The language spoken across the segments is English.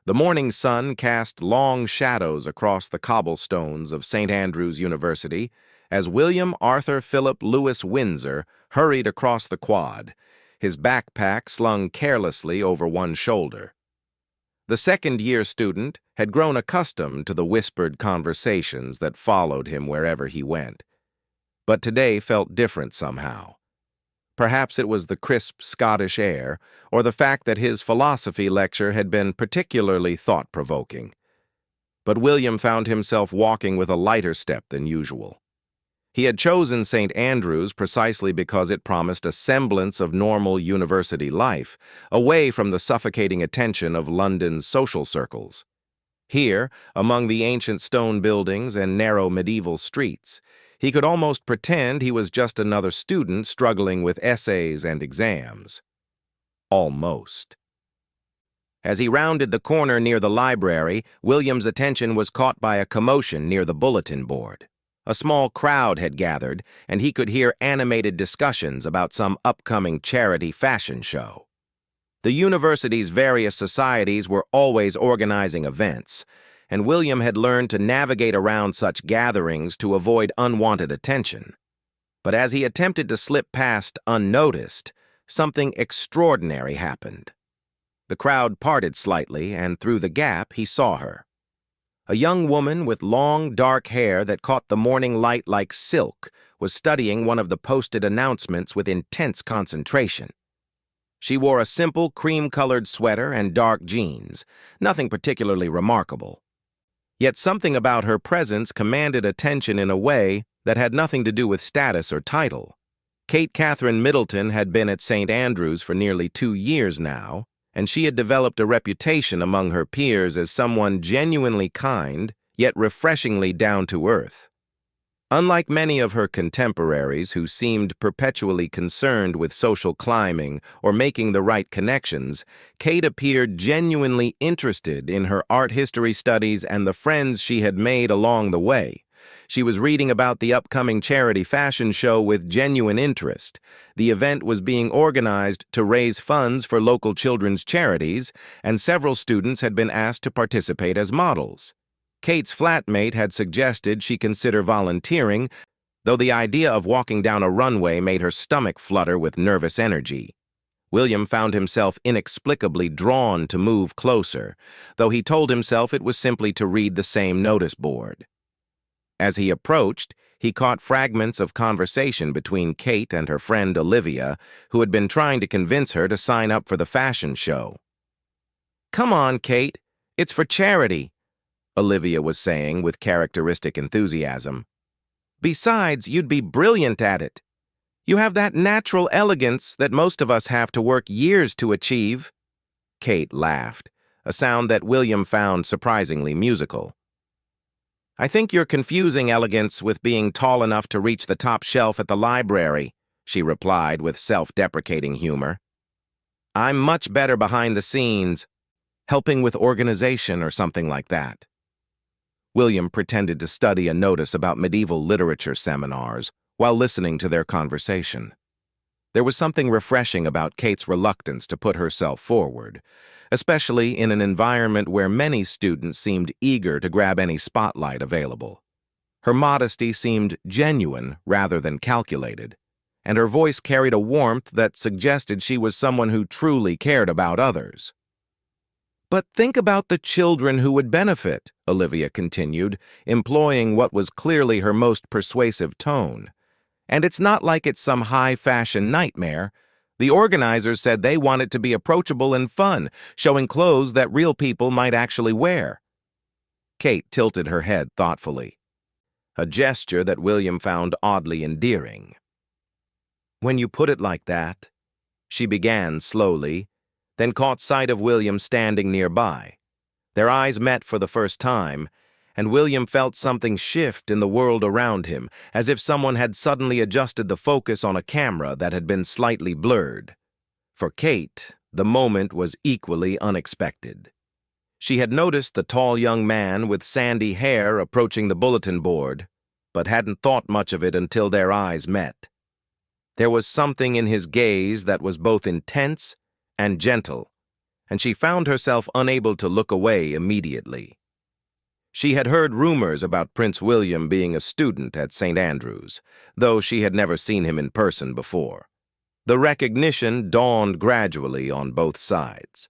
The morning sun cast long shadows across the cobblestones of St. Andrew's University as William Arthur Philip Lewis Windsor hurried across the quad, his backpack slung carelessly over one shoulder. The second-year student had grown accustomed to the whispered conversations that followed him wherever he went, but today felt different somehow. Perhaps it was the crisp Scottish air, or the fact that his philosophy lecture had been particularly thought-provoking. But William found himself walking with a lighter step than usual. He had chosen St. Andrews precisely because it promised a semblance of normal university life, away from the suffocating attention of London's social circles. Here, among the ancient stone buildings and narrow medieval streets, he could almost pretend he was just another student struggling with essays and exams. Almost. As he rounded the corner near the library, William's attention was caught by a commotion near the bulletin board. A small crowd had gathered, and he could hear animated discussions about some upcoming charity fashion show. The university's various societies were always organizing events, and William had learned to navigate around such gatherings to avoid unwanted attention. But as he attempted to slip past unnoticed, something extraordinary happened. The crowd parted slightly, and through the gap he saw her. A young woman with long, dark hair that caught the morning light like silk was studying one of the posted announcements with intense concentration. She wore a simple cream-colored sweater and dark jeans, nothing particularly remarkable. Yet something about her presence commanded attention in a way that had nothing to do with status or title. Kate Catherine Middleton had been at St. Andrews for nearly 2 years now, and she had developed a reputation among her peers as someone genuinely kind, yet refreshingly down-to-earth. Unlike many of her contemporaries who seemed perpetually concerned with social climbing or making the right connections, Kate appeared genuinely interested in her art history studies and the friends she had made along the way. She was reading about the upcoming charity fashion show with genuine interest. The event was being organized to raise funds for local children's charities, and several students had been asked to participate as models. Kate's flatmate had suggested she consider volunteering, though the idea of walking down a runway made her stomach flutter with nervous energy. William found himself inexplicably drawn to move closer, though he told himself it was simply to read the same notice board. As he approached, he caught fragments of conversation between Kate and her friend Olivia, who had been trying to convince her to sign up for the fashion show. "Come on, Kate, it's for charity," Olivia was saying with characteristic enthusiasm. "Besides, you'd be brilliant at it. You have that natural elegance that most of us have to work years to achieve." Kate laughed, a sound that William found surprisingly musical. "I think you're confusing elegance with being tall enough to reach the top shelf at the library," she replied with self-deprecating humor. "I'm much better behind the scenes, helping with organization or something like that." William pretended to study a notice about medieval literature seminars while listening to their conversation. There was something refreshing about Kate's reluctance to put herself forward, especially in an environment where many students seemed eager to grab any spotlight available. Her modesty seemed genuine rather than calculated, and her voice carried a warmth that suggested she was someone who truly cared about others. "But think about the children who would benefit," Olivia continued, employing what was clearly her most persuasive tone. "And it's not like it's some high-fashion nightmare. The organizers said they want it to be approachable and fun, showing clothes that real people might actually wear." Kate tilted her head thoughtfully, a gesture that William found oddly endearing. "When you put it like that," she began slowly, then caught sight of William standing nearby. Their eyes met for the first time, and William felt something shift in the world around him, as if someone had suddenly adjusted the focus on a camera that had been slightly blurred. For Kate, the moment was equally unexpected. She had noticed the tall young man with sandy hair approaching the bulletin board, but hadn't thought much of it until their eyes met. There was something in his gaze that was both intense and gentle, and she found herself unable to look away immediately. She had heard rumors about Prince William being a student at St. Andrews, though she had never seen him in person before. The recognition dawned gradually on both sides.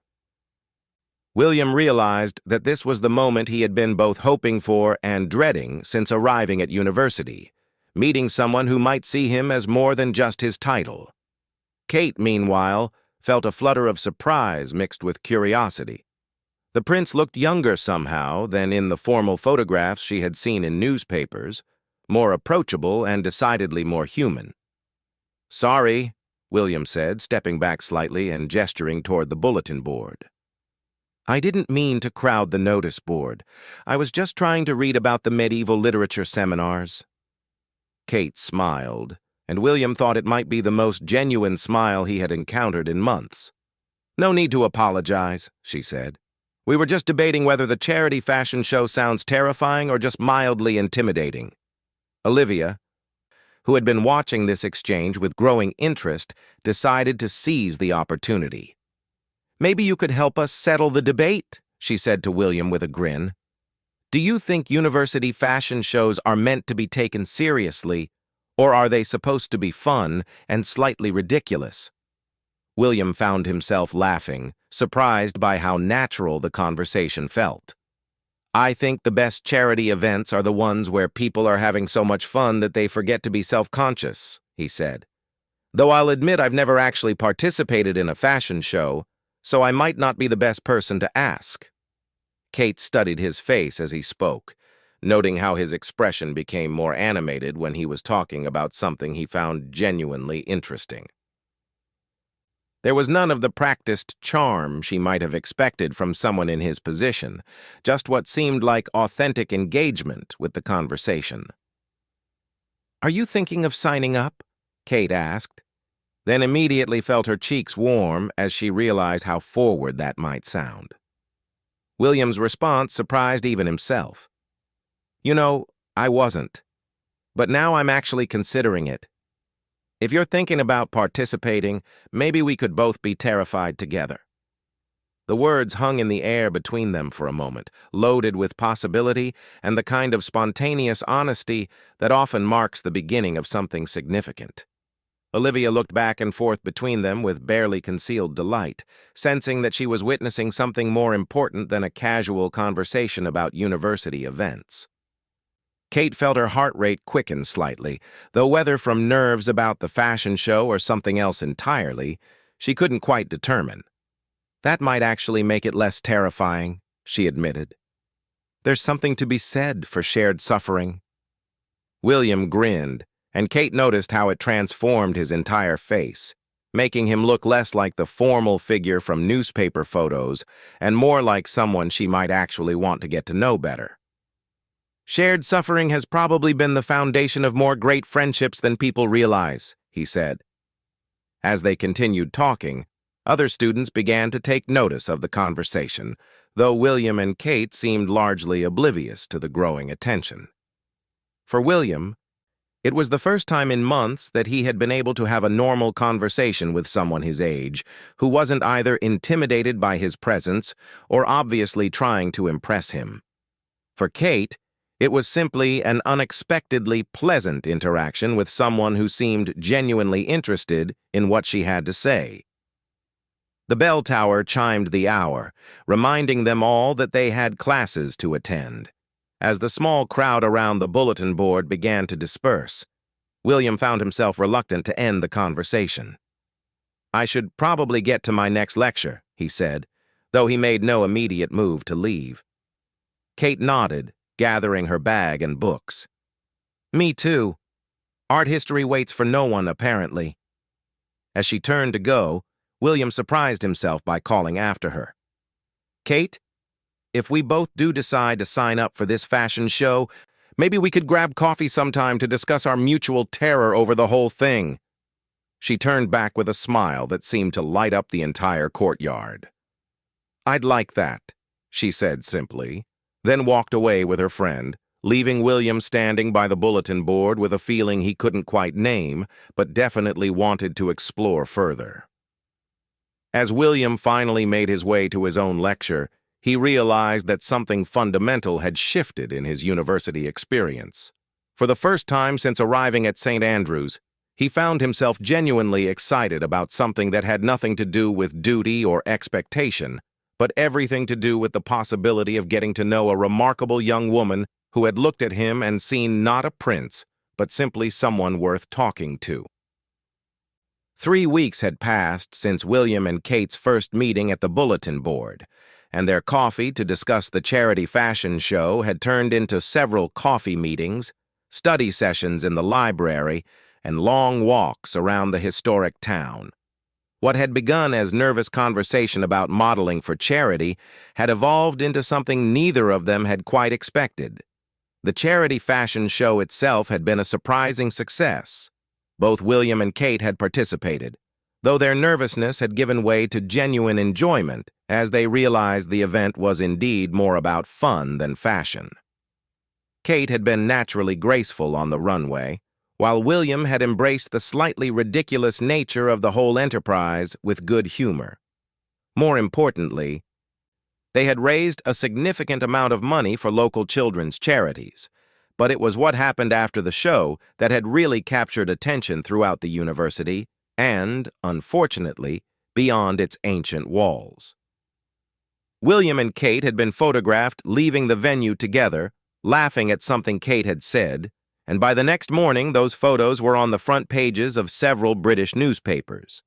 William realized that this was the moment he had been both hoping for and dreading since arriving at university, meeting someone who might see him as more than just his title. Kate, meanwhile, felt a flutter of surprise mixed with curiosity. The prince looked younger somehow than in the formal photographs she had seen in newspapers, more approachable and decidedly more human. "Sorry," William said, stepping back slightly and gesturing toward the bulletin board. "I didn't mean to crowd the notice board. I was just trying to read about the medieval literature seminars." Kate smiled, and William thought it might be the most genuine smile he had encountered in months. "No need to apologize," she said. "We were just debating whether the charity fashion show sounds terrifying or just mildly intimidating." Olivia, who had been watching this exchange with growing interest, decided to seize the opportunity. "Maybe you could help us settle the debate," she said to William with a grin. "Do you think university fashion shows are meant to be taken seriously, or are they supposed to be fun and slightly ridiculous?" William found himself laughing, surprised by how natural the conversation felt. "I think the best charity events are the ones where people are having so much fun that they forget to be self-conscious," he said. "Though I'll admit I've never actually participated in a fashion show, so I might not be the best person to ask." Kate studied his face as he spoke, noting how his expression became more animated when he was talking about something he found genuinely interesting. There was none of the practiced charm she might have expected from someone in his position, just what seemed like authentic engagement with the conversation. "Are you thinking of signing up?" Kate asked, then immediately felt her cheeks warm as she realized how forward that might sound. William's response surprised even himself. "You know, I wasn't. But now I'm actually considering it. If you're thinking about participating, maybe we could both be terrified together." The words hung in the air between them for a moment, loaded with possibility and the kind of spontaneous honesty that often marks the beginning of something significant. Olivia looked back and forth between them with barely concealed delight, sensing that she was witnessing something more important than a casual conversation about university events. Kate felt her heart rate quicken slightly, though whether from nerves about the fashion show or something else entirely, she couldn't quite determine. "That might actually make it less terrifying," she admitted. "There's something to be said for shared suffering." William grinned, and Kate noticed how it transformed his entire face, making him look less like the formal figure from newspaper photos and more like someone she might actually want to get to know better. "Shared suffering has probably been the foundation of more great friendships than people realize," he said. As they continued talking, other students began to take notice of the conversation, though William and Kate seemed largely oblivious to the growing attention. For William, it was the first time in months that he had been able to have a normal conversation with someone his age, who wasn't either intimidated by his presence or obviously trying to impress him. For Kate, it was simply an unexpectedly pleasant interaction with someone who seemed genuinely interested in what she had to say. The bell tower chimed the hour, reminding them all that they had classes to attend. As the small crowd around the bulletin board began to disperse, William found himself reluctant to end the conversation. "I should probably get to my next lecture," he said, though he made no immediate move to leave. Kate nodded, gathering her bag and books. "Me too. Art history waits for no one, apparently." As she turned to go, William surprised himself by calling after her. "Kate, if we both do decide to sign up for this fashion show, maybe we could grab coffee sometime to discuss our mutual terror over the whole thing." She turned back with a smile that seemed to light up the entire courtyard. "I'd like that," she said simply, then walked away with her friend, leaving William standing by the bulletin board with a feeling he couldn't quite name, but definitely wanted to explore further. As William finally made his way to his own lecture, he realized that something fundamental had shifted in his university experience. For the first time since arriving at St. Andrews, he found himself genuinely excited about something that had nothing to do with duty or expectation, but everything to do with the possibility of getting to know a remarkable young woman who had looked at him and seen not a prince, but simply someone worth talking to. 3 weeks had passed since William and Kate's first meeting at the bulletin board, and their coffee to discuss the charity fashion show had turned into several coffee meetings, study sessions in the library, and long walks around the historic town. What had begun as nervous conversation about modeling for charity had evolved into something neither of them had quite expected. The charity fashion show itself had been a surprising success. Both William and Kate had participated, though their nervousness had given way to genuine enjoyment as they realized the event was indeed more about fun than fashion. Kate had been naturally graceful on the runway, while William had embraced the slightly ridiculous nature of the whole enterprise with good humor. More importantly, they had raised a significant amount of money for local children's charities, but it was what happened after the show that had really captured attention throughout the university and, unfortunately, beyond its ancient walls. William and Kate had been photographed leaving the venue together, laughing at something Kate had said, and by the next morning those photos were on the front pages of several British newspapers.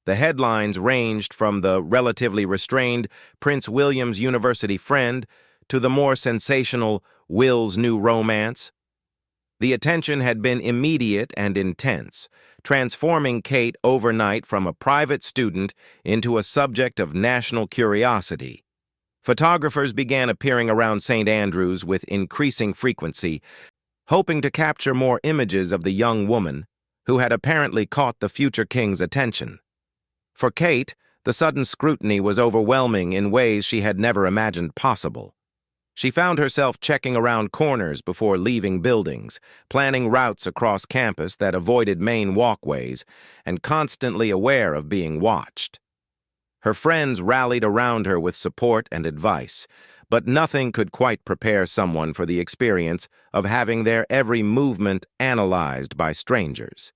The headlines ranged from the relatively restrained Prince William's university friend to the more sensational Will's new romance. The attention had been immediate and intense, transforming Kate overnight from a private student into a subject of national curiosity. Photographers began appearing around St. Andrews with increasing frequency, hoping to capture more images of the young woman who had apparently caught the future king's attention. For Kate, the sudden scrutiny was overwhelming in ways she had never imagined possible. She found herself checking around corners before leaving buildings, planning routes across campus that avoided main walkways, and constantly aware of being watched. Her friends rallied around her with support and advice, but nothing could quite prepare someone for the experience of having their every movement analyzed by strangers.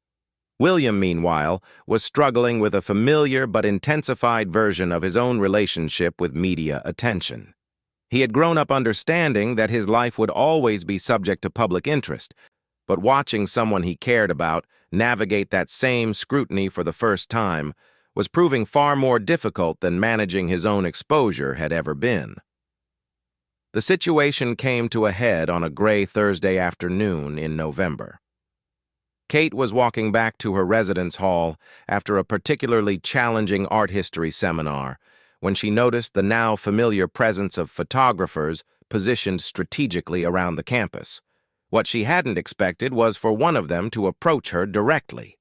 William, meanwhile, was struggling with a familiar but intensified version of his own relationship with media attention. He had grown up understanding that his life would always be subject to public interest, but watching someone he cared about navigate that same scrutiny for the first time was proving far more difficult than managing his own exposure had ever been. The situation came to a head on a gray Thursday afternoon in November. Kate was walking back to her residence hall after a particularly challenging art history seminar when she noticed the now familiar presence of photographers positioned strategically around the campus. What she hadn't expected was for one of them to approach her directly.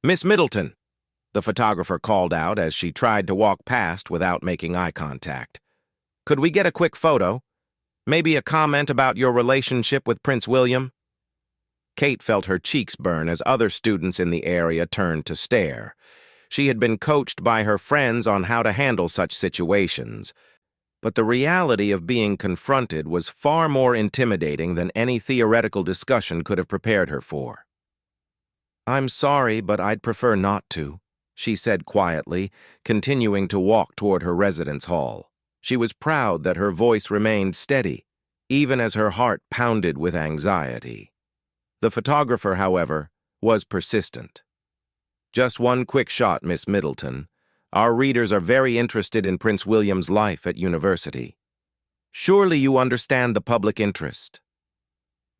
"Miss Middleton," the photographer called out as she tried to walk past without making eye contact. "Could we get a quick photo? Maybe a comment about your relationship with Prince William?" Kate felt her cheeks burn as other students in the area turned to stare. She had been coached by her friends on how to handle such situations, but the reality of being confronted was far more intimidating than any theoretical discussion could have prepared her for. "I'm sorry, but I'd prefer not to," she said quietly, continuing to walk toward her residence hall. She was proud that her voice remained steady, even as her heart pounded with anxiety. The photographer, however, was persistent. "Just one quick shot, Miss Middleton. Our readers are very interested in Prince William's life at university. Surely you understand the public interest."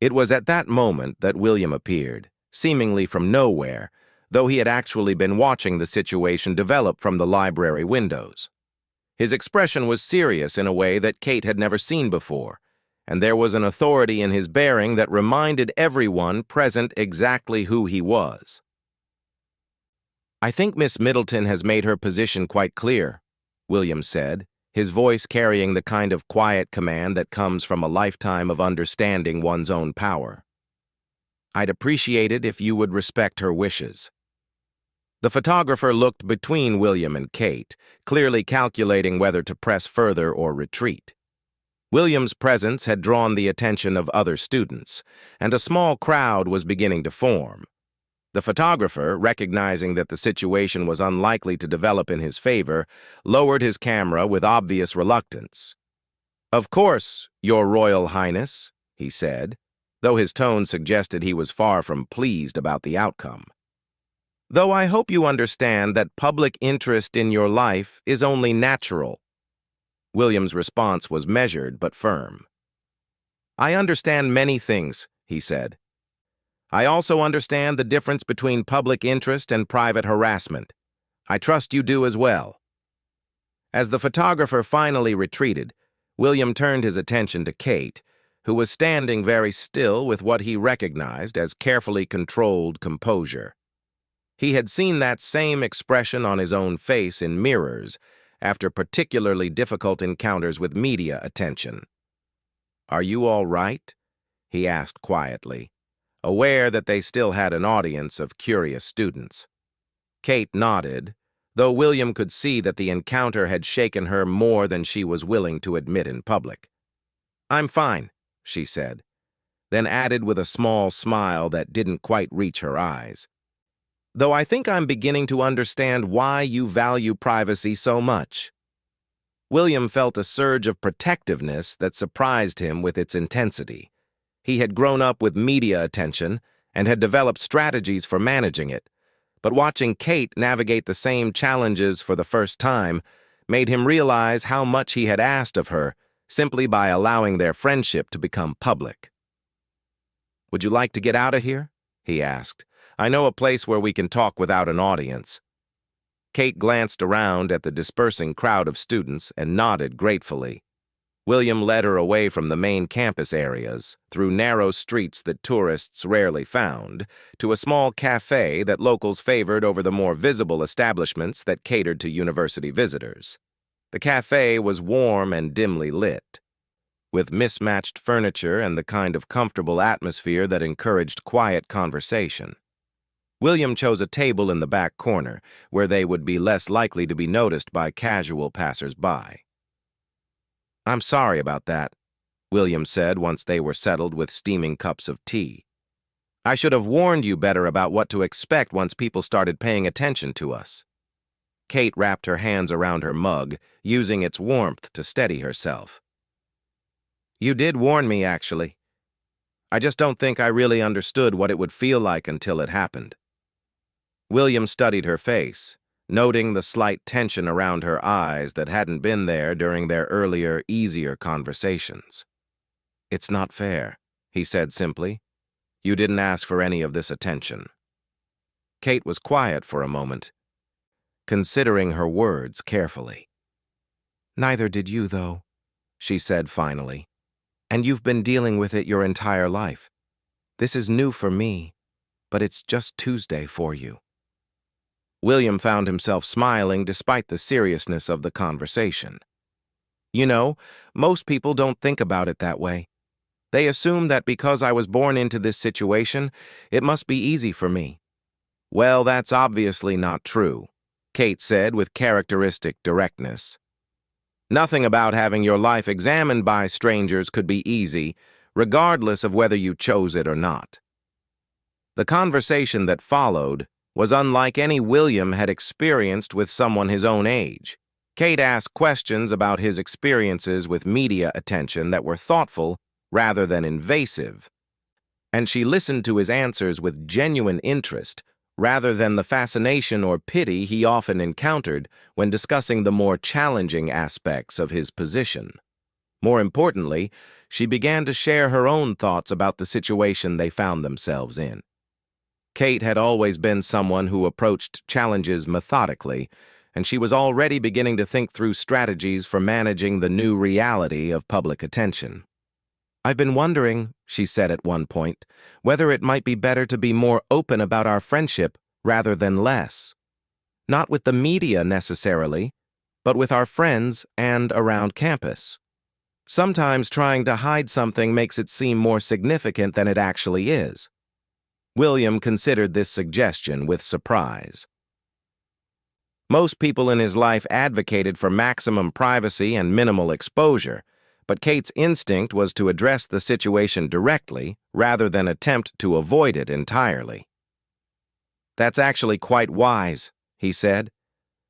It was at that moment that William appeared, seemingly from nowhere, though he had actually been watching the situation develop from the library windows. His expression was serious in a way that Kate had never seen before, and there was an authority in his bearing that reminded everyone present exactly who he was. "I think Miss Middleton has made her position quite clear," William said, his voice carrying the kind of quiet command that comes from a lifetime of understanding one's own power. "I'd appreciate it if you would respect her wishes." The photographer looked between William and Kate, clearly calculating whether to press further or retreat. William's presence had drawn the attention of other students, and a small crowd was beginning to form. The photographer, recognizing that the situation was unlikely to develop in his favor, lowered his camera with obvious reluctance. "Of course, Your Royal Highness," he said, though his tone suggested he was far from pleased about the outcome. "Though I hope you understand that public interest in your life is only natural." William's response was measured but firm. "I understand many things," he said. "I also understand the difference between public interest and private harassment. I trust you do as well." As the photographer finally retreated, William turned his attention to Kate, who was standing very still with what he recognized as carefully controlled composure. He had seen that same expression on his own face in mirrors after particularly difficult encounters with media attention. "Are you all right?" he asked quietly, aware that they still had an audience of curious students. Kate nodded, though William could see that the encounter had shaken her more than she was willing to admit in public. "I'm fine," she said, then added with a small smile that didn't quite reach her eyes. "Though I think I'm beginning to understand why you value privacy so much." William felt a surge of protectiveness that surprised him with its intensity. He had grown up with media attention and had developed strategies for managing it, but watching Kate navigate the same challenges for the first time made him realize how much he had asked of her simply by allowing their friendship to become public. "Would you like to get out of here?" he asked. "I know a place where we can talk without an audience." Kate glanced around at the dispersing crowd of students and nodded gratefully. William led her away from the main campus areas, through narrow streets that tourists rarely found, to a small cafe that locals favored over the more visible establishments that catered to university visitors. The cafe was warm and dimly lit, with mismatched furniture and the kind of comfortable atmosphere that encouraged quiet conversation. William chose a table in the back corner, where they would be less likely to be noticed by casual passers-by. "I'm sorry about that," William said once they were settled with steaming cups of tea. "I should have warned you better about what to expect once people started paying attention to us." Kate wrapped her hands around her mug, using its warmth to steady herself. "You did warn me, actually. I just don't think I really understood what it would feel like until it happened." William studied her face, noting the slight tension around her eyes that hadn't been there during their earlier, easier conversations. "It's not fair," he said simply. "You didn't ask for any of this attention." Kate was quiet for a moment, considering her words carefully. "Neither did you, though," she said finally. "And you've been dealing with it your entire life. This is new for me, but it's just Tuesday for you." William found himself smiling despite the seriousness of the conversation. "You know, most people don't think about it that way. They assume that because I was born into this situation, it must be easy for me." "Well, that's obviously not true," Kate said with characteristic directness. "Nothing about having your life examined by strangers could be easy, regardless of whether you chose it or not." The conversation that followed was unlike any William had experienced with someone his own age. Kate asked questions about his experiences with media attention that were thoughtful rather than invasive, and she listened to his answers with genuine interest rather than the fascination or pity he often encountered when discussing the more challenging aspects of his position. More importantly, she began to share her own thoughts about the situation they found themselves in. Kate had always been someone who approached challenges methodically, and she was already beginning to think through strategies for managing the new reality of public attention. "I've been wondering," she said at one point, "whether it might be better to be more open about our friendship rather than less. Not with the media necessarily, but with our friends and around campus. Sometimes trying to hide something makes it seem more significant than it actually is." William considered this suggestion with surprise. Most people in his life advocated for maximum privacy and minimal exposure, but Kate's instinct was to address the situation directly rather than attempt to avoid it entirely. "That's actually quite wise," he said,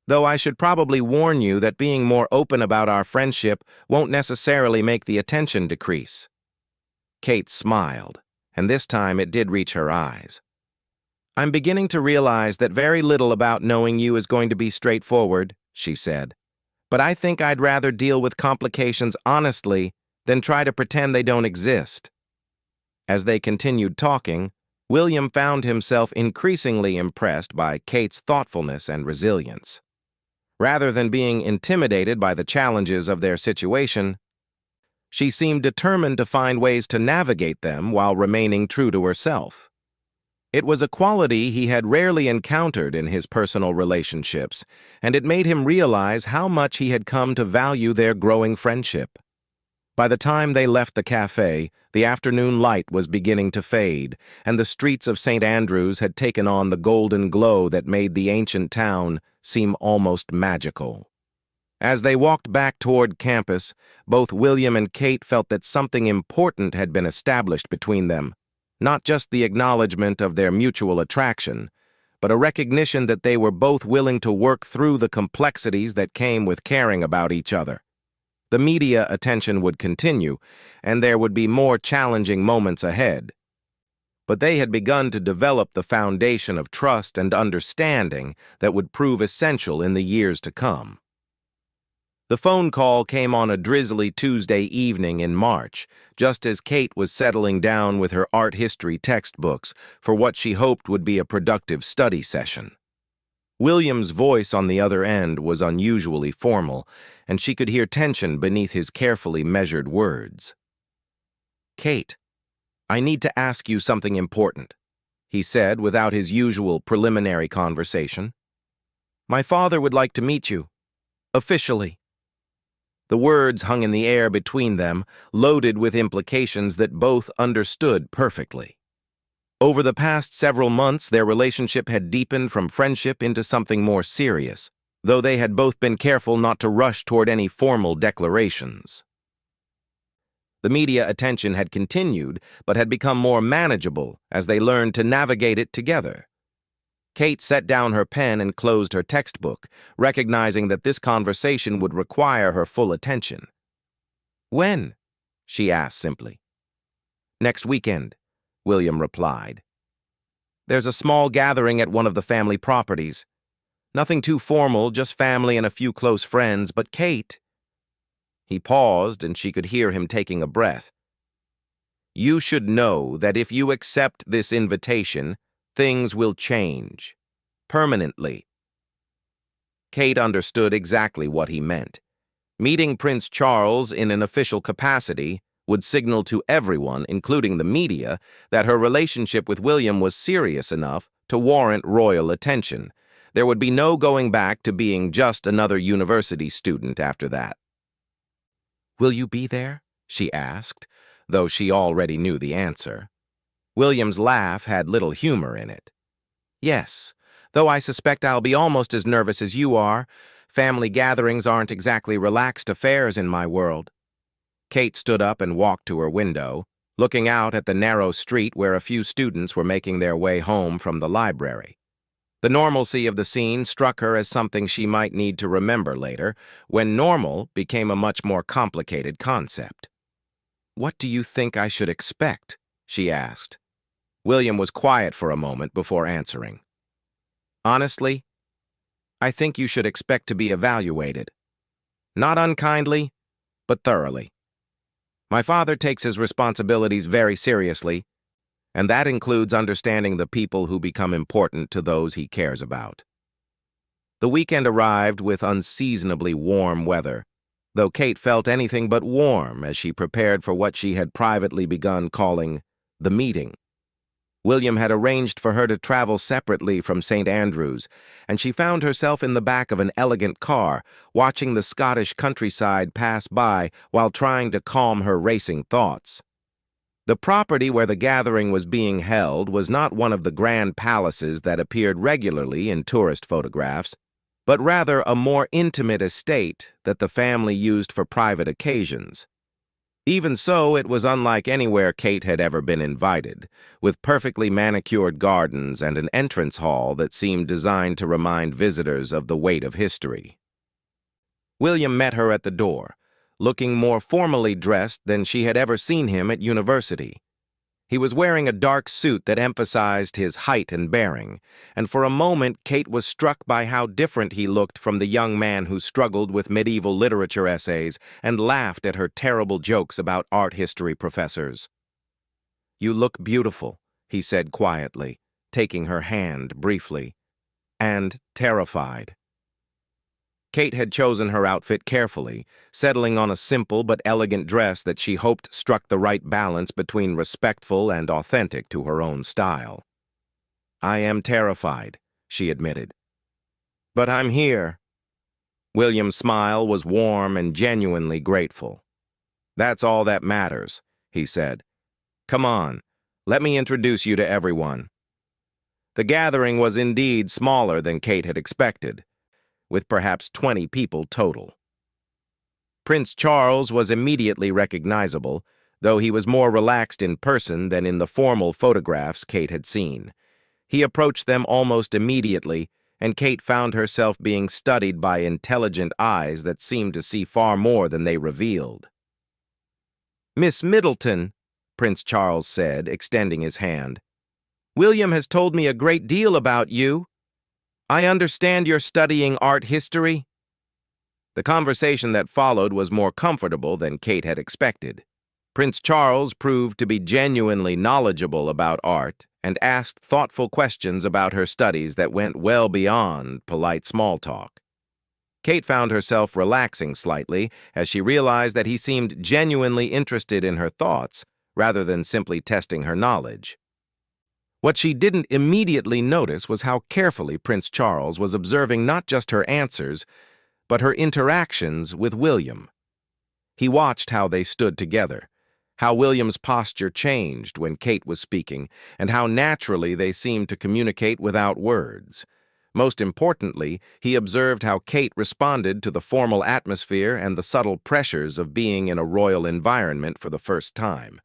"though I should probably warn you that being more open about our friendship won't necessarily make the attention decrease." Kate smiled, and this time it did reach her eyes. "I'm beginning to realize that very little about knowing you is going to be straightforward," she said. "But I think I'd rather deal with complications honestly than try to pretend they don't exist." As they continued talking, William found himself increasingly impressed by Kate's thoughtfulness and resilience. Rather than being intimidated by the challenges of their situation, she seemed determined to find ways to navigate them while remaining true to herself. It was a quality he had rarely encountered in his personal relationships, and it made him realize how much he had come to value their growing friendship. By the time they left the cafe, the afternoon light was beginning to fade, and the streets of St. Andrews had taken on the golden glow that made the ancient town seem almost magical. As they walked back toward campus, both William and Kate felt that something important had been established between them. Not just the acknowledgement of their mutual attraction, but a recognition that they were both willing to work through the complexities that came with caring about each other. The media attention would continue, and there would be more challenging moments ahead. But they had begun to develop the foundation of trust and understanding that would prove essential in the years to come. The phone call came on a drizzly Tuesday evening in March, just as Kate was settling down with her art history textbooks for what she hoped would be a productive study session. William's voice on the other end was unusually formal, and she could hear tension beneath his carefully measured words. "Kate, I need to ask you something important," he said without his usual preliminary conversation. "My father would like to meet you, officially." The words hung in the air between them, loaded with implications that both understood perfectly. Over the past several months, their relationship had deepened from friendship into something more serious, though they had both been careful not to rush toward any formal declarations. The media attention had continued, but had become more manageable as they learned to navigate it together. Kate set down her pen and closed her textbook, recognizing that this conversation would require her full attention. "When?" she asked simply. "Next weekend," William replied. "There's a small gathering at one of the family properties. Nothing too formal, just family and a few close friends, but Kate—" He paused, and she could hear him taking a breath. "You should know that if you accept this invitation, things will change. Permanently." Kate understood exactly what he meant. Meeting Prince Charles in an official capacity would signal to everyone, including the media, that her relationship with William was serious enough to warrant royal attention. There would be no going back to being just another university student after that. "Will you be there?" she asked, though she already knew the answer. William's laugh had little humor in it. "Yes, though I suspect I'll be almost as nervous as you are. Family gatherings aren't exactly relaxed affairs in my world." Kate stood up and walked to her window, looking out at the narrow street where a few students were making their way home from the library. The normalcy of the scene struck her as something she might need to remember later, when normal became a much more complicated concept. "What do you think I should expect?" she asked. William was quiet for a moment before answering. "Honestly, I think you should expect to be evaluated. Not unkindly, but thoroughly. My father takes his responsibilities very seriously, and that includes understanding the people who become important to those he cares about." The weekend arrived with unseasonably warm weather, though Kate felt anything but warm as she prepared for what she had privately begun calling the meeting. William had arranged for her to travel separately from St. Andrews, and she found herself in the back of an elegant car, watching the Scottish countryside pass by while trying to calm her racing thoughts. The property where the gathering was being held was not one of the grand palaces that appeared regularly in tourist photographs. but rather a more intimate estate that the family used for private occasions. Even so, it was unlike anywhere Kate had ever been invited, with perfectly manicured gardens and an entrance hall that seemed designed to remind visitors of the weight of history. William met her at the door, looking more formally dressed than she had ever seen him at university. He was wearing a dark suit that emphasized his height and bearing, and for a moment Kate was struck by how different he looked from the young man who struggled with medieval literature essays and laughed at her terrible jokes about art history professors. "You look beautiful," he said quietly, taking her hand briefly, "and terrified." Kate had chosen her outfit carefully, settling on a simple but elegant dress that she hoped struck the right balance between respectful and authentic to her own style. "I am terrified," she admitted. "But I'm here." William's smile was warm and genuinely grateful. "That's all that matters," he said. "Come on, let me introduce you to everyone." The gathering was indeed smaller than Kate had expected, with perhaps 20 people total. Prince Charles was immediately recognizable, though he was more relaxed in person than in the formal photographs Kate had seen. He approached them almost immediately, and Kate found herself being studied by intelligent eyes that seemed to see far more than they revealed. "Miss Middleton," Prince Charles said, extending his hand, "William has told me a great deal about you. I understand you're studying art history." The conversation that followed was more comfortable than Kate had expected. Prince Charles proved to be genuinely knowledgeable about art and asked thoughtful questions about her studies that went well beyond polite small talk. Kate found herself relaxing slightly as she realized that he seemed genuinely interested in her thoughts rather than simply testing her knowledge. What she didn't immediately notice was how carefully Prince Charles was observing not just her answers, but her interactions with William. He watched how they stood together, how William's posture changed when Kate was speaking, and how naturally they seemed to communicate without words. Most importantly, he observed how Kate responded to the formal atmosphere and the subtle pressures of being in a royal environment for the first time.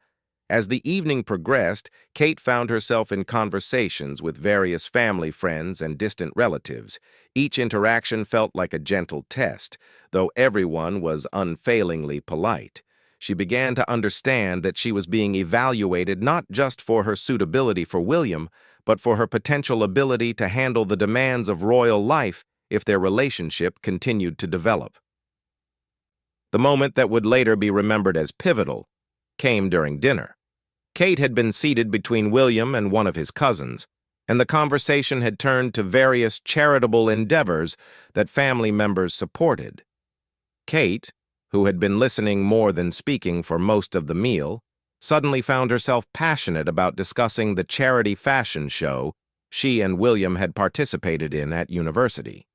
As the evening progressed, Kate found herself in conversations with various family friends and distant relatives. Each interaction felt like a gentle test, though everyone was unfailingly polite. She began to understand that she was being evaluated not just for her suitability for William, but for her potential ability to handle the demands of royal life if their relationship continued to develop. The moment that would later be remembered as pivotal came during dinner. Kate had been seated between William and one of his cousins, and the conversation had turned to various charitable endeavors that family members supported. Kate, who had been listening more than speaking for most of the meal, suddenly found herself passionate about discussing the charity fashion show she and William had participated in at university.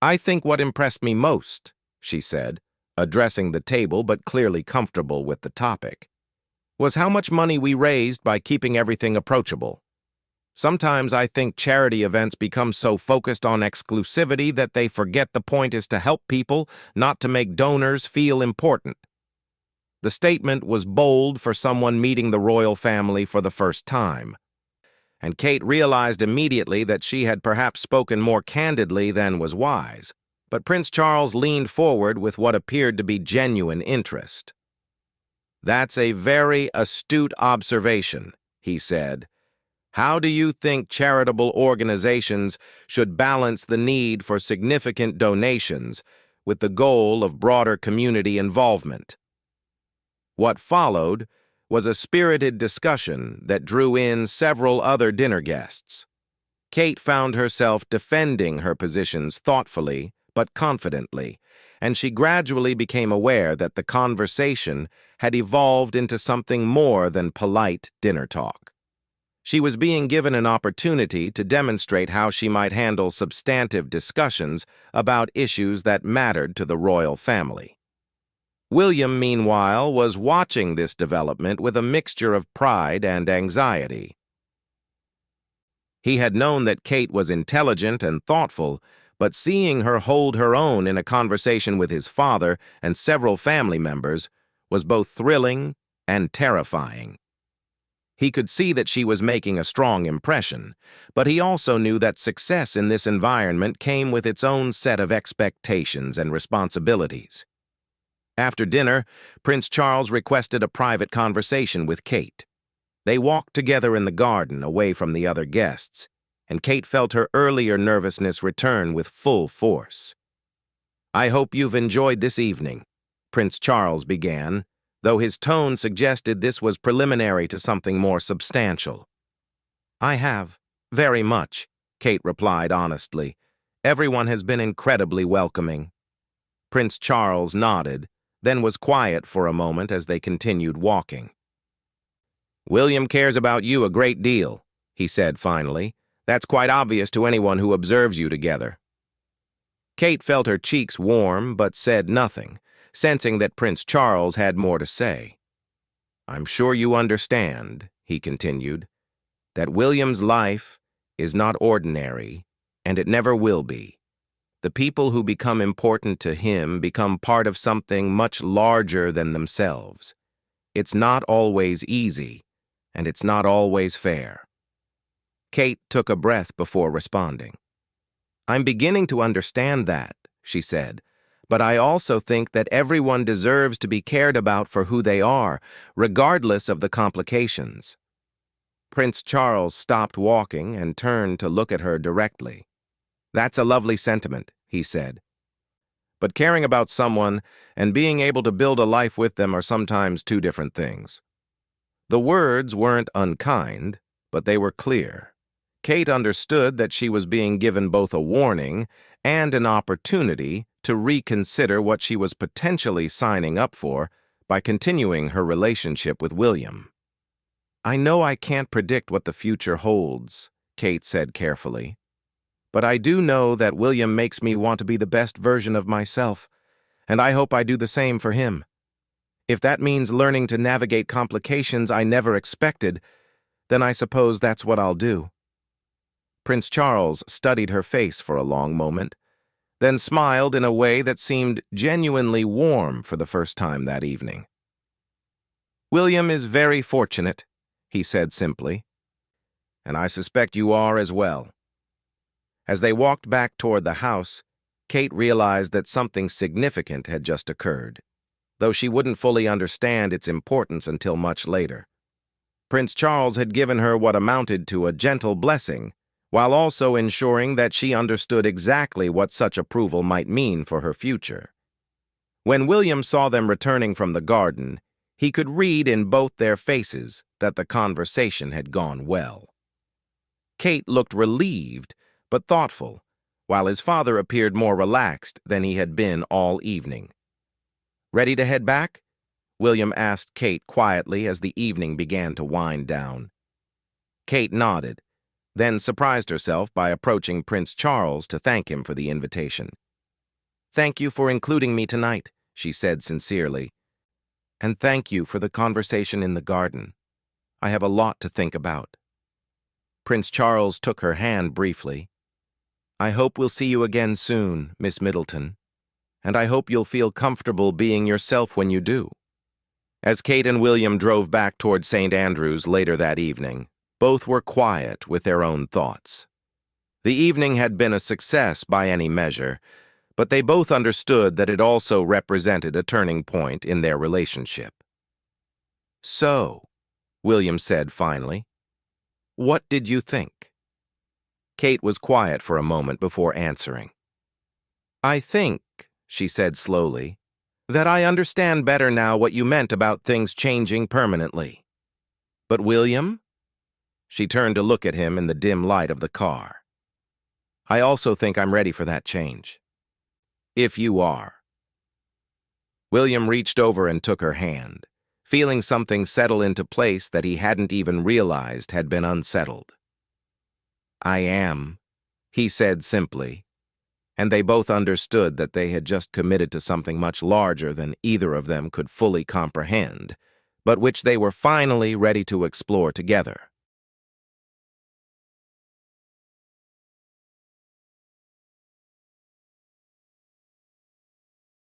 "I think what impressed me most," she said, addressing the table but clearly comfortable with the topic, "was how much money we raised by keeping everything approachable. Sometimes I think charity events become so focused on exclusivity that they forget the point is to help people, not to make donors feel important." The statement was bold for someone meeting the royal family for the first time, and Kate realized immediately that she had perhaps spoken more candidly than was wise, but Prince Charles leaned forward with what appeared to be genuine interest. "That's a very astute observation," he said. "How do you think charitable organizations should balance the need for significant donations with the goal of broader community involvement?" What followed was a spirited discussion that drew in several other dinner guests. Kate found herself defending her positions thoughtfully but confidently, and she gradually became aware that the conversation had evolved into something more than polite dinner talk. She was being given an opportunity to demonstrate how she might handle substantive discussions about issues that mattered to the royal family. William, meanwhile, was watching this development with a mixture of pride and anxiety. He had known that Kate was intelligent and thoughtful, but seeing her hold her own in a conversation with his father and several family members was both thrilling and terrifying. He could see that she was making a strong impression, but he also knew that success in this environment came with its own set of expectations and responsibilities. After dinner, Prince Charles requested a private conversation with Kate. They walked together in the garden, away from the other guests, and Kate felt her earlier nervousness return with full force. "I hope you've enjoyed this evening," Prince Charles began, though his tone suggested this was preliminary to something more substantial. "I have, very much," Kate replied honestly. "Everyone has been incredibly welcoming." Prince Charles nodded, then was quiet for a moment as they continued walking. "William cares about you a great deal," he said finally. "That's quite obvious to anyone who observes you together." Kate felt her cheeks warm but said nothing, sensing that Prince Charles had more to say. "I'm sure you understand," he continued, "that William's life is not ordinary, and it never will be. The people who become important to him become part of something much larger than themselves. It's not always easy, and it's not always fair." Kate took a breath before responding. "I'm beginning to understand that," she said, "but I also think that everyone deserves to be cared about for who they are, regardless of the complications." Prince Charles stopped walking and turned to look at her directly. "That's a lovely sentiment," he said. "But caring about someone and being able to build a life with them are sometimes two different things." The words weren't unkind, but they were clear. Kate understood that she was being given both a warning and an opportunity to reconsider what she was potentially signing up for by continuing her relationship with William. "I know I can't predict what the future holds," Kate said carefully. "But I do know that William makes me want to be the best version of myself, and I hope I do the same for him. If that means learning to navigate complications I never expected, then I suppose that's what I'll do." Prince Charles studied her face for a long moment, then smiled in a way that seemed genuinely warm for the first time that evening. "William is very fortunate," he said simply, "and I suspect you are as well." As they walked back toward the house, Kate realized that something significant had just occurred, though she wouldn't fully understand its importance until much later. Prince Charles had given her what amounted to a gentle blessing, while also ensuring that she understood exactly what such approval might mean for her future. When William saw them returning from the garden, he could read in both their faces that the conversation had gone well. Kate looked relieved but thoughtful, while his father appeared more relaxed than he had been all evening. "Ready to head back?" William asked Kate quietly as the evening began to wind down. Kate nodded, then surprised herself by approaching Prince Charles to thank him for the invitation. "Thank you for including me tonight," she said sincerely. "And thank you for the conversation in the garden. I have a lot to think about." Prince Charles took her hand briefly. "I hope we'll see you again soon, Miss Middleton, and I hope you'll feel comfortable being yourself when you do." As Kate and William drove back toward St. Andrews later that evening, both were quiet with their own thoughts. The evening had been a success by any measure, but they both understood that it also represented a turning point in their relationship. "So," William said finally, "what did you think?" Kate was quiet for a moment before answering. "I think," she said slowly, "that I understand better now what you meant about things changing permanently." "But William?" She turned to look at him in the dim light of the car. "I also think I'm ready for that change." "If you are." William reached over and took her hand, feeling something settle into place that he hadn't even realized had been unsettled. "I am," he said simply, and they both understood that they had just committed to something much larger than either of them could fully comprehend, but which they were finally ready to explore together.